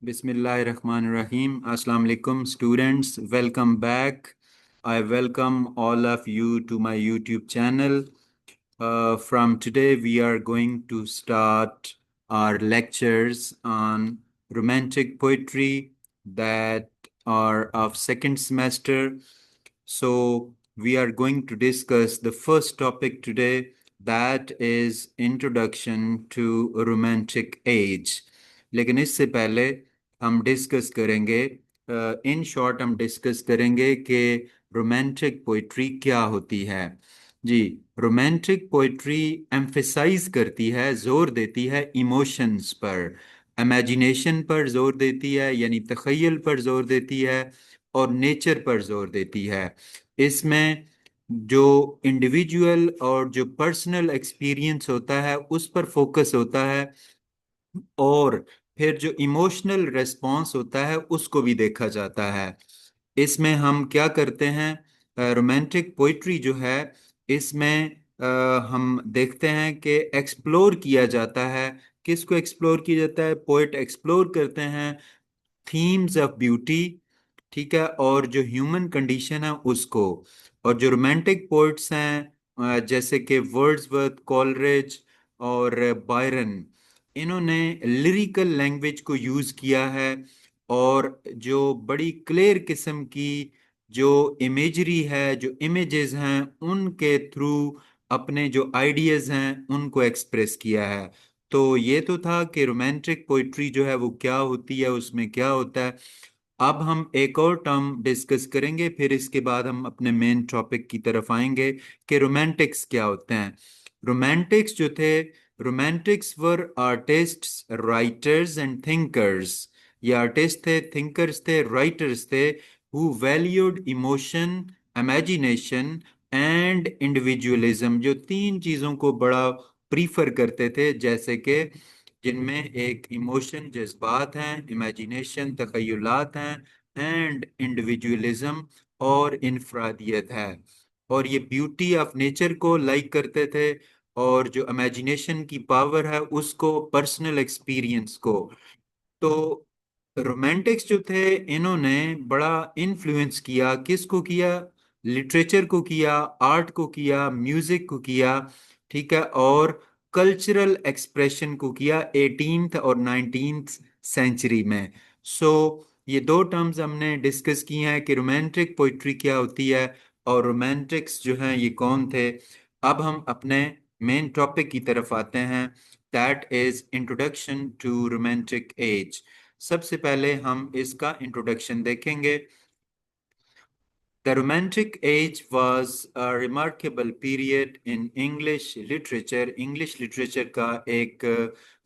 Bismillahirrahmanirrahim. Assalamu alaikum, students. Welcome back. I welcome all of you to my YouTube channel. From today, we are going to start our lectures on romantic poetry that are of second semester. So, we are going to discuss the first topic today, that is Introduction to Romantic Age. लेकिन इससे पहले हम discuss करेंगे, in short हम discuss करेंगे कि romantic poetry क्या होती है। जी, रोमांटिक पोइट्री एम्फेसाइज करती है, जोर देती है इमोशंस पर, इमेजिनेशन पर जोर देती है, यानी तख़य्युल पर जोर देती है, और नेचर पर जोर देती है। इसमें जो इंडिविजुअल और जो पर्सनल एक्सपीरियंस होता है उस पर फोकस होता है, और फिर जो इमोशनल रेस्पॉन्स होता है उसको भी देखा जाता है। इसमें हम क्या करते हैं, रोमांटिक पोइट्री जो है इसमें हम देखते हैं कि एक्सप्लोर किया जाता है। किसको एक्सप्लोर किया जाता है? पोइट एक्सप्लोर करते हैं थीम्स ऑफ ब्यूटी, ठीक है, और जो ह्यूमन कंडीशन है उसको। और जो रोमांटिक पोइट्स हैं, जैसे कि वर्ड्सवर्थ, कॉलरिज और बायरन, इन्होंने लिरिकल लैंग्वेज को यूज़ किया है, और जो बड़ी क्लियर किस्म की जो इमेजरी है, जो इमेजेस हैं, उनके थ्रू अपने जो आइडियाज़ हैं उनको एक्सप्रेस किया है। तो ये तो था कि रोमांटिक पोइट्री जो है वो क्या होती है, उसमें क्या होता है। अब हम एक और टर्म डिस्कस करेंगे, फिर इसके बाद हम अपने मेन टॉपिक की तरफ आएंगे कि रोमांटिक्स क्या होते हैं। रोमांटिक्स जो थे, Romantics were artists, writers and thinkers. ये आर्टिस्ट थे, थिंकर्स थे, राइटर्स थे, who valued emotion, imagination and individualism. जो तीन चीज़ों को बड़ा प्रीफर करते थे, जैसे कि जिनमें एक इमोशन, जज्बात हैं, इमेजिनेशन, तखय्युलात हैं, एंड इंडिविजुअलिज्म और इनफरादियत है। और ये ब्यूटी ऑफ नेचर को लाइक करते थे, और जो इमेजिनेशन की पावर है उसको, पर्सनल एक्सपीरियंस को। तो रोमांटिक्स जो थे, इन्होंने बड़ा इन्फ्लुएंस किया, किसको किया? लिटरेचर को किया, आर्ट को किया, म्यूजिक को किया, ठीक है, और कल्चरल एक्सप्रेशन को किया 18th और 19th सेंचुरी में। सो ये दो टर्म्स हमने डिस्कस किए हैं कि रोमांटिक पोइट्री क्या होती है और रोमांटिक्स जो हैं ये कौन थे। अब हम अपने मेन टॉपिक की तरफ आते हैं, that is introduction to romantic age. सबसे पहले हम इसका इंट्रोडक्शन देखेंगे। The Romantic Age was a remarkable period in English literature. English literature का एक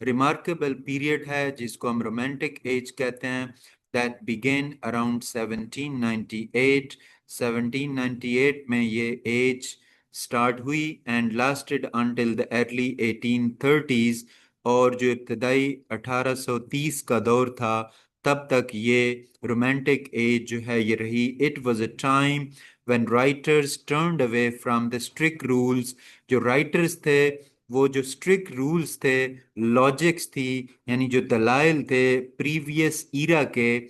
remarkable period है जिसको हम romantic age कहते हैं, that began around 1798. 1798 में ये age start हुई and lasted until the early 1830s। और जो इब्तदाई 1830 का दौर था, तब तक ये रोमांटिक एज जो है ये रही। It was a time when writers turned away from the strict rules. जो राइटर्स थे वो जो स्ट्रिक्ट रूल्स थे, लॉजिक्स थी, यानी जो दलाइल थे प्रीवियस ईरा के,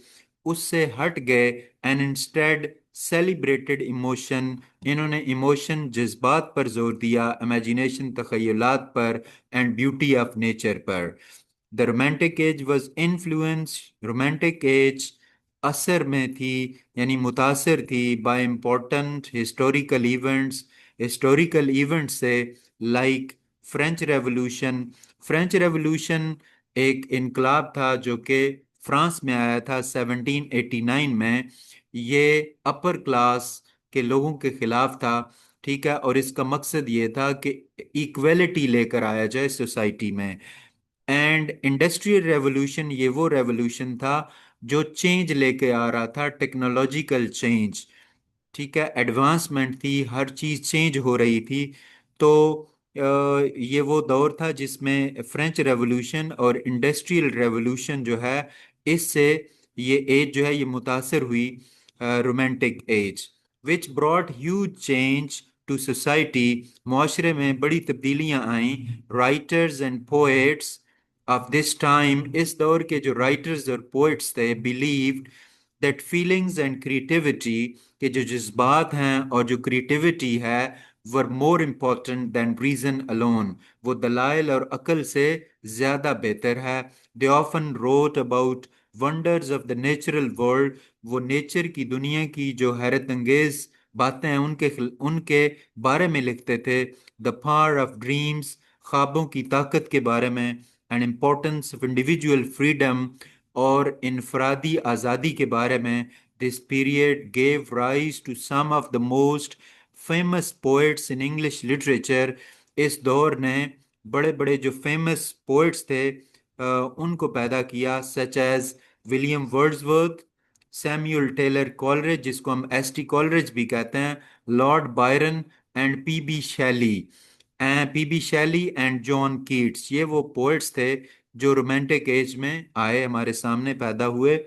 उससे हट गए, एंड इंस्टेड सेलिब्रेटेड इमोशन। इन्होंने इमोशन, जज्बात पर जोर दिया, इमेजिनेशन, तखयलात पर, एंड ब्यूटी ऑफ नेचर पर। The romantic age was influence, romantic age असर में थी, यानी मुतासर थी, by important historical events. Historical events से, like French revolution. French revolution एक इनकलाब था जो कि फ्रांस में आया था 1789 में। ये अपर क्लास के लोगों के खिलाफ था, ठीक है, और इसका मकसद ये था कि इक्वेलिटी लेकर आया जाए सोसाइटी में। एंड इंडस्ट्रियल रेवोल्यूशन, ये वो रेवोल्यूशन था जो चेंज लेके आ रहा था, टेक्नोलॉजिकल चेंज, ठीक है, एडवांसमेंट थी, हर चीज़ चेंज हो रही थी। तो ये वो दौर था जिसमें फ्रेंच रेवोल्यूशन और इंडस्ट्रियल रेवोल्यूशन जो है, इससे ये एज जो है ये मुतासर हुई, romantic age, which brought huge change to society. माशरे में बड़ी तब्दीलियां आईं। Writers and poets of this time, इस दौर के जो राइटर्स और पोइट्स थे, believed that feelings and creativity, के जो जज्बात हैं और जो क्रिएटिविटी है, were more important than reason alone. वो दलाइल और अकल से ज्यादा बेहतर है। They often wrote about wonders of the natural world. वो नेचर की दुनिया की जो हैरत अंगेज बातें हैं उनके बारे में लिखते थे। द पावर ऑफ ड्रीम्स, ख्वाबों की ताकत के बारे में, and importance of individual freedom, और इनफरादी आज़ादी के बारे में। This period gave rise to some of the most famous poets in English literature. इस दौर ने बड़े बड़े जो फेमस पोएट्स थे उनको पैदा किया, such as William Wordsworth, Samuel Taylor Coleridge, जिसको हम एस.टी. कॉलरिज भी कहते हैं, Lord Byron, and P B Shelley and John Keats. ये वो पोएट्स थे जो रोमांटिक एज में आए, हमारे सामने पैदा हुए।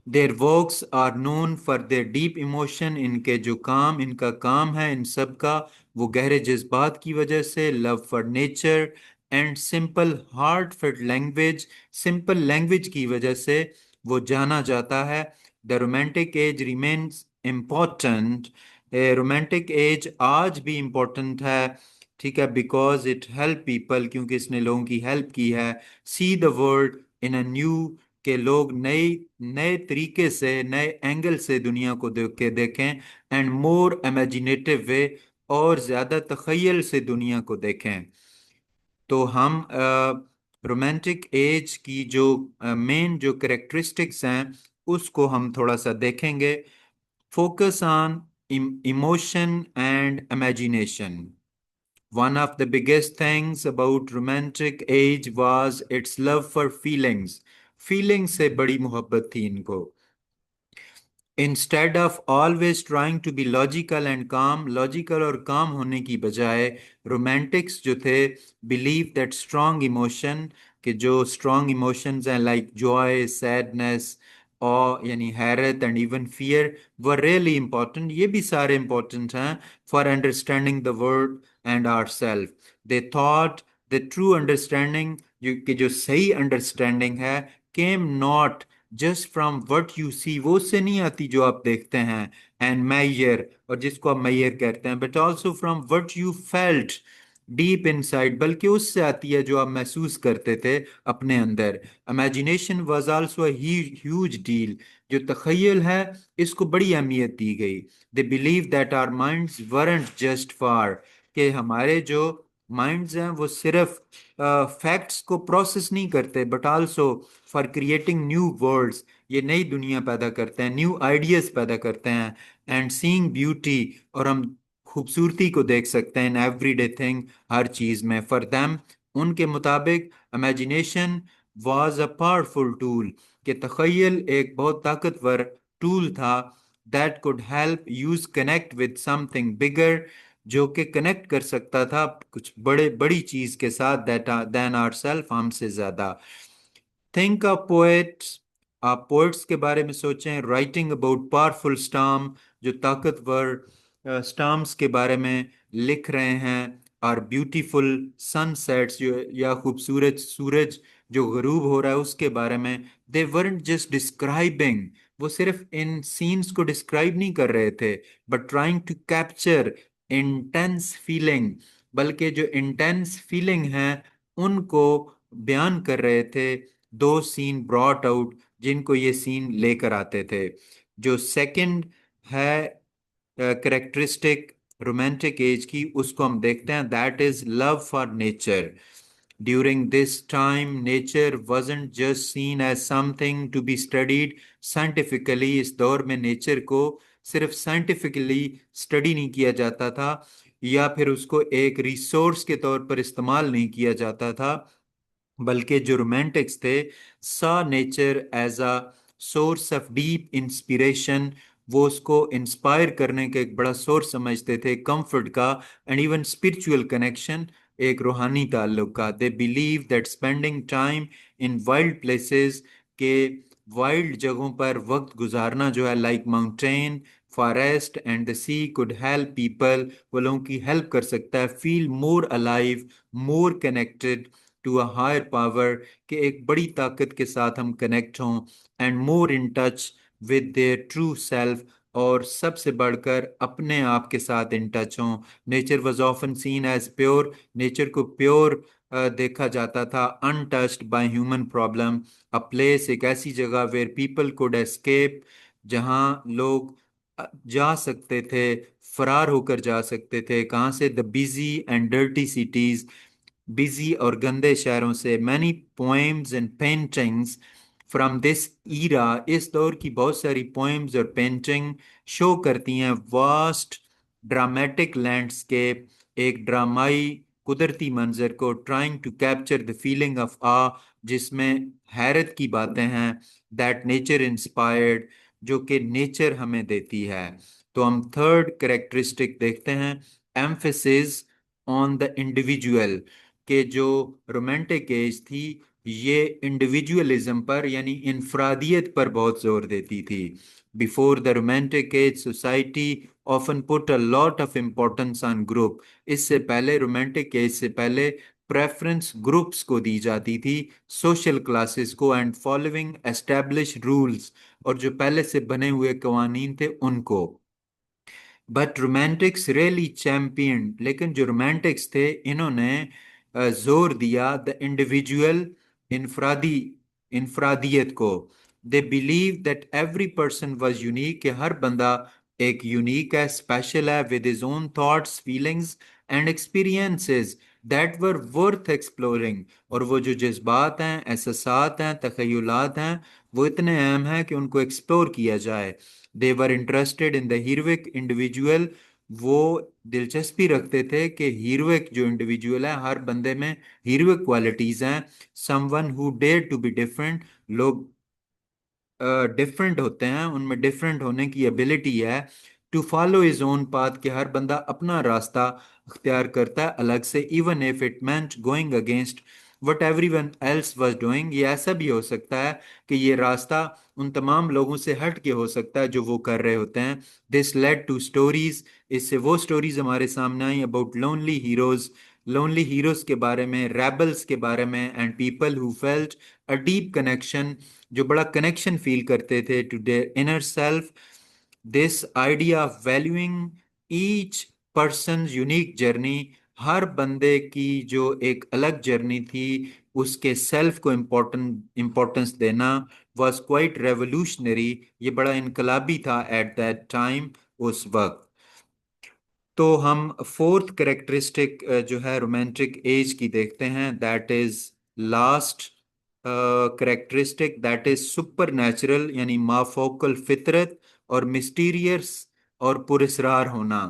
Their works are known for their deep emotion. इनका काम है इन सब का, वो गहरे जज्बात की वजह से, love for nature and simple heart fit language, simple language की वजह से वो जाना जाता है। The romantic as remains important. Romantic as आज भी इम्पोर्टेंट है, ठीक है, बिकॉज इट हेल्प पीपल, क्योंकि इसने लोगों की हेल्प की है। See the world in a new, के लोग नए नए तरीके से, नए एंगल से दुनिया को देखें, एंड मोर इमेजिनेटिव वे, और ज्यादा तखयल से दुनिया को देखें। तो हम रोमांटिक एज की जो मेन जो करेक्टरिस्टिक्स हैं उसको हम थोड़ा सा देखेंगे। Focus on emotion and imagination. One of the biggest things about romantic age was its love for feelings. Feelings से बड़ी मोहब्बत थी इनको। Instead of always trying to be logical and calm, logical और काम होने की बजाय रोमांटिक्स जो थे बिलीव दैट स्ट्रॉन्ग इमोशन, के जो स्ट्रॉन्ग इमोशंस हैं लाइक जॉय, सैडनेस, और यानी हैरत and even fear, were really important, ये भी सारे इंपॉर्टेंट हैं for understanding the world and our self. They thought the true understanding, जो सही अंडरस्टैंडिंग है, came not just from what you see, वो उससे नहीं आती जो आप देखते हैं, एंड मैयर, और जिसको आप मैयर कहते हैं, but also from what you felt deep inside, बल्कि उससे आती है जो आप महसूस करते थे अपने अंदर। Imagination was also huge deal, जो तखयल है इसको बड़ी अहमियत दी गई। दे believe that are minds weren't just for, के हमारे जो माइंड्स हैं वो सिर्फ फैक्ट्स को प्रोसेस नहीं करते, but also for creating new worlds, ये नई दुनिया पैदा करते हैं, न्यू आइडियाज पैदा करते हैं, एंड सीइंग ब्यूटी, और हम खूबसूरती को देख सकते हैं इन एवरीडे थिंग, हर चीज में। फॉर देम, उनके मुताबिक, imagination was a powerful tool, कि तखयल एक बहुत ताकतवर टूल था, that could help use connect with something bigger, जो कि कनेक्ट कर सकता था कुछ बड़ी चीज के साथ, दैट देन आवर सेल्फ, हमसे ज्यादा। थिंक ऑफ पोएट्स, आप पोएट्स के बारे में सोचें, राइटिंग अबाउट पावरफुल स्टार्म, जो ताकतवर स्टार्म्स के बारे में लिख रहे हैं, और ब्यूटीफुल सनसेट्स, जो या खूबसूरत सूरज जो गरूब हो रहा है उसके बारे में। दे वरंट जस्ट डिस्क्राइबिंग, वो सिर्फ इन सीन्स को डिस्क्राइब नहीं कर रहे थे, but trying to capture intense feeling, बल्कि जो इंटेंस फीलिंग है उनको बयान कर रहे थे। दो सीन ब्रॉट आउट, जिनको ये सीन लेकर आते थे। जो सेकंड है करेक्टरिस्टिक रोमांटिक एज की, उसको हम देखते हैं, that is love for nature. During this time nature wasn't just seen as something to be studied scientifically। इस दौर में नेचर को सिर्फ साइंटिफिकली स्टडी नहीं किया जाता था, या फिर उसको एक रिसोर्स के तौर पर इस्तेमाल नहीं किया जाता था, बल्कि जो रोमांटिक्स थे saw nature as a source of deep inspiration, वो उसको इंस्पायर करने का एक बड़ा सोर्स समझते थे, कंफर्ट का, एंड इवन स्पिरिचुअल कनेक्शन, एक रूहानी ताल्लुक का। They believe that spending time in wild places, के वाइल्ड जगहों पर वक्त गुजारना जो है, like mountain, forest and the sea, could help people, वो लोगों की हेल्प कर सकता है, feel more alive, more connected to a higher power, कि एक बड़ी ताकत के साथ हम कनेक्ट हों and more in touch with their true self, और सबसे बढ़कर अपने आप के साथ इन टच हों। Nature was often seen as pure, nature को प्योर देखा जाता था, untouched by human problem. A place, एक ऐसी जगह वेयर पीपल कुड एस्केप, जहाँ लोग जा सकते थे, फरार होकर जा सकते थे। कहाँ से? The busy and dirty cities, busy और गंदे शहरों से। Many poems and paintings from this era, इस दौर की बहुत सारी पोएम्स और पेंटिंग शो करती हैं वास्ट ड्रामेटिक लैंडस्केप, एक ड्रामाई कुदरती मंजर को, trying to capture the feeling of awe, जिसमें हैरत की बातें हैं, दैट नेचर इंस्पायर्ड, जो कि नेचर हमें देती है। तो हम थर्ड करेक्टरिस्टिक देखते हैं, एम्फेसिस ऑन द इंडिविजुअल, के जो रोमांटिक एज थी ये इंडिविजुअलिज्म पर यानी इनफरादियत पर बहुत जोर देती थी। Before the romantic as society often put a lot of importance on group, इससे पहले, रोमांटिक एज से पहले, प्रेफरेंस ग्रुप्स को दी जाती थी, सोशल क्लासेस को, एंड फॉलोइंग एस्टेब्लिश रूल्स, और जो पहले से बने हुए कवानीन थे उनको। बट रोमांटिक्स रियली चैंपियन, लेकिन जो रोमांटिक्स थे इन्होंने जोर दिया द इंडिविजुअल, इनफरादी इनफरादियत को। दे believe that every person was unique, कि हर बंदा एक यूनिक है, स्पेशल है, with his own thoughts, feelings and experiences that were worth exploring. और वो जो जज्बात हैं, एहसासात हैं, तखयलात हैं, वो इतने अहम हैं कि उनको एक्सप्लोर किया जाए। They were interested in the heroic individual, वो दिलचस्पी रखते थे कि हीरोइक जो इंडिविजुअल है, हर बंदे में हीरोइक क्वालिटीज हैं। Someone who dare to be different, लोग डिफरेंट होते हैं, उनमें डिफरेंट होने की एबिलिटी है। To follow is own path, कि हर बंदा अपना रास्ता अख्तियार करता है अलग से, even if it meant going against what everyone else was doing. ये ऐसा भी हो सकता है कि ये रास्ता उन तमाम लोगों से हट के हो सकता है जो वो कर रहे होते हैं। दिस लेड टू स्टोरीज, इससे वो स्टोरीज हमारे सामने आई about lonely heroes, lonely heroes के बारे में, रेबल्स के बारे में, and people who felt a deep connection, जो बड़ा कनेक्शन फील करते थे to their inner self. This idea of valuing each person unique journey, हर बंदे की जो एक अलग जर्नी थी उसके सेल्फ को इम्पोर्टेंस देना, वॉज क्वाइट रेवोल्यूशनरी, ये बड़ा इनकलाबी था एट दैट टाइम, उस वक्त। तो हम फोर्थ करेक्टरिस्टिक जो है रोमांटिक एज की देखते हैं, that is last characteristic, that is super natural, यानी माफोकल फितरत और मिस्टीरियस और पुरस्रार होना।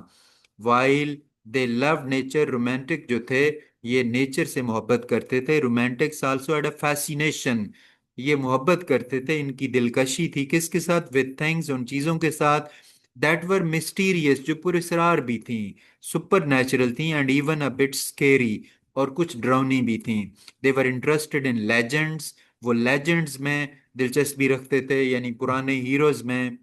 While they love nature, romantic जो थे ये नेचर से मोहब्बत करते थे। Romantics also had a fascination, ये मोहब्बत करते थे, इनकी दिलकशी थी किसके साथ? विद थिंग्स, उन चीजों के साथ, दैट वर मिस्टीरियस, जो पुरस्रार भी थी, सुपर नेचुरल थी, and even a bit scary, और कुछ डरावनी भी थी। दे वर इंटरेस्टेड इन लेजेंड्स, वो लेजेंड्स में दिलचस्पी रखते थे, यानी पुराने हीरोज में,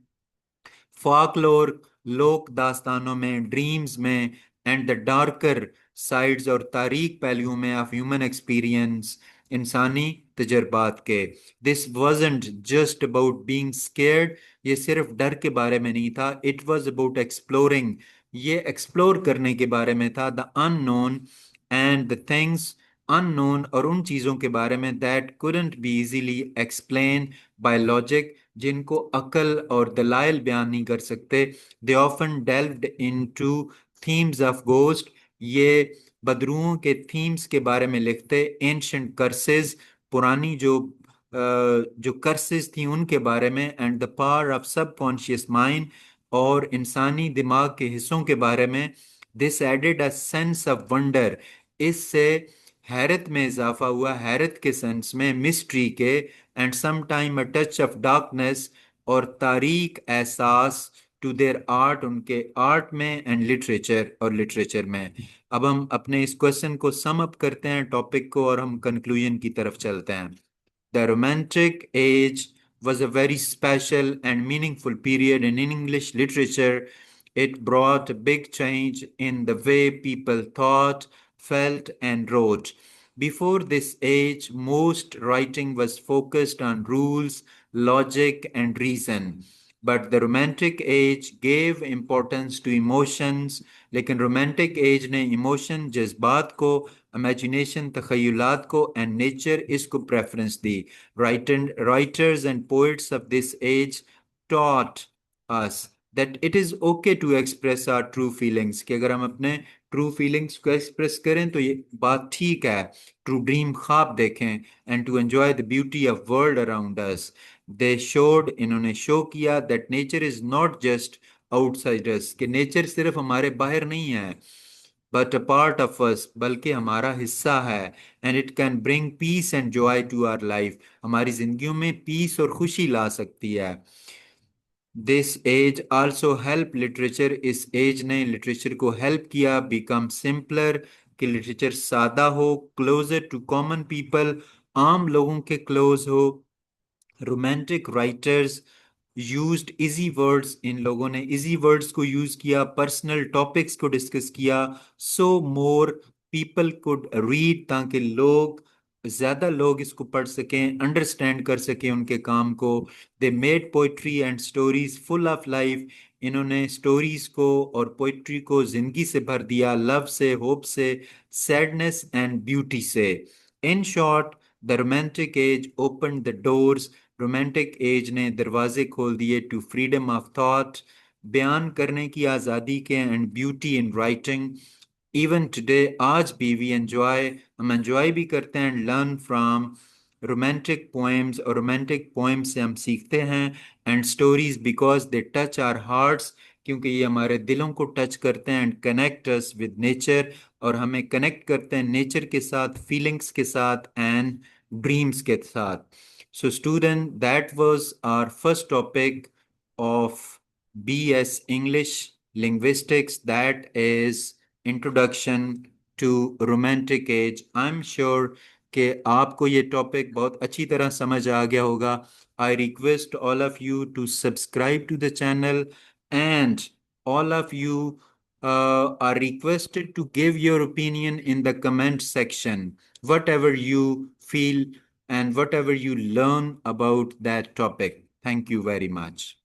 फॉकलोर, लोक दास्तानों में, ड्रीम्स में, एंड द डार्कर साइड्स, और तारीक पहलुओं में, ऑफ ह्यूमन एक्सपीरियंस, इंसानी तजर्बात के। This wasn't just about being scared, ये सिर्फ डर के बारे में नहीं था, इट वॉज अबाउट एक्सप्लोरिंग, ये एक्सप्लोर करने के बारे में था, the unknown and the things unknown, और उन चीज़ों के बारे में that couldn't be easily explain by logic, जिनको अकल और दलाइल बयान नहीं कर सकते। They often delved into themes of ghost, ये बदरूहों के थीम्स के बारे में लिखते। एंशंट कर्सेस, पुरानी जो कर्सेस थी उनके बारे में, and the power of subconscious mind, और इंसानी दिमाग के हिस्सों के बारे में। This added a sense of wonder, इससे हैरत में इजाफा हुआ, हैरत के सेंस में, मिस्ट्री के, and some time a touch of darkness, और तारीक एहसास, टू देयर आर्ट, उनके आर्ट में, एंड लिटरेचर, और लिटरेचर में। अब हम अपने इस क्वेश्चन को सम अप करते हैं, टॉपिक को, और हम कंक्लूजन की तरफ चलते हैं। The romantic as was a very special and meaningful period in English literature. It brought a big change in the way people thought, felt, and wrote. Before this age, most writing was focused on rules, logic, and reason. But the romantic age gave importance to emotions, लेकिन romantic age ने emotion, जज्बात को, imagination, तखयलात को, and nature इसको preference the. Writers and poets of this age taught us that it is okay to express our true feelings, कि अगर हम अपने ट्रू फीलिंग्स को एक्सप्रेस करें तो ये बात ठीक है. टू ड्रीम, ख्वाब देखें, and to enjoy the beauty of world around us. They showed, इन्होंने शो किया that nature is not just outsiders, कि नेचर सिर्फ हमारे बाहर नहीं है, but a part of us, बल्कि हमारा हिस्सा है. And it can bring peace and joy to our life, हमारी जिंदगियों में पीस और खुशी ला सकती है. This age also help literature, इस एज ने लिटरेचर को हेल्प किया बिकम सिंपलर, कि लिटरेचर सादा हो, क्लोजर टू कॉमन पीपल, आम लोगों के क्लोज हो. Romantic writers used easy words, इन लोगों ने इजी वर्ड्स को यूज किया, पर्सनल टॉपिक्स को डिस्कस किया, so more people could read, ताकि ज्यादा लोग इसको पढ़ सकें, अंडरस्टैंड कर सकें उनके काम को. They made poetry and stories full of life, इन्होंने स्टोरीज को और पोइट्री को जिंदगी से भर दिया, लव से, होप से, सैडनेस एंड ब्यूटी से. In short, the romantic as open the doors, romantic as ने दरवाजे खोल दिए टू फ्रीडम ऑफ थॉट, बयान करने की आज़ादी के, and beauty in writing. Even today, आज भी हम एंजॉय भी करते हैं, लर्न फ्रॉम रोमांटिक पोएम्स, और रोमांटिक पोएम्स से हम सीखते हैं, and stories because they touch our hearts, क्योंकि ये हमारे दिलों को टच करते हैं, and connect us with nature, और हमें कनेक्ट करते हैं नेचर के साथ, फीलिंग्स के साथ, एंड ड्रीम्स के साथ. So student, that was our first topic of BS English Linguistics, that is Introduction to Romantic Age. I'm sure कि आपको ये टॉपिक बहुत अच्छी तरह समझ आ गया होगा. I request all of you to subscribe to the channel, and all of you are requested to give your opinion in the comment section, whatever you feel and whatever you learn about that topic. Thank you very much.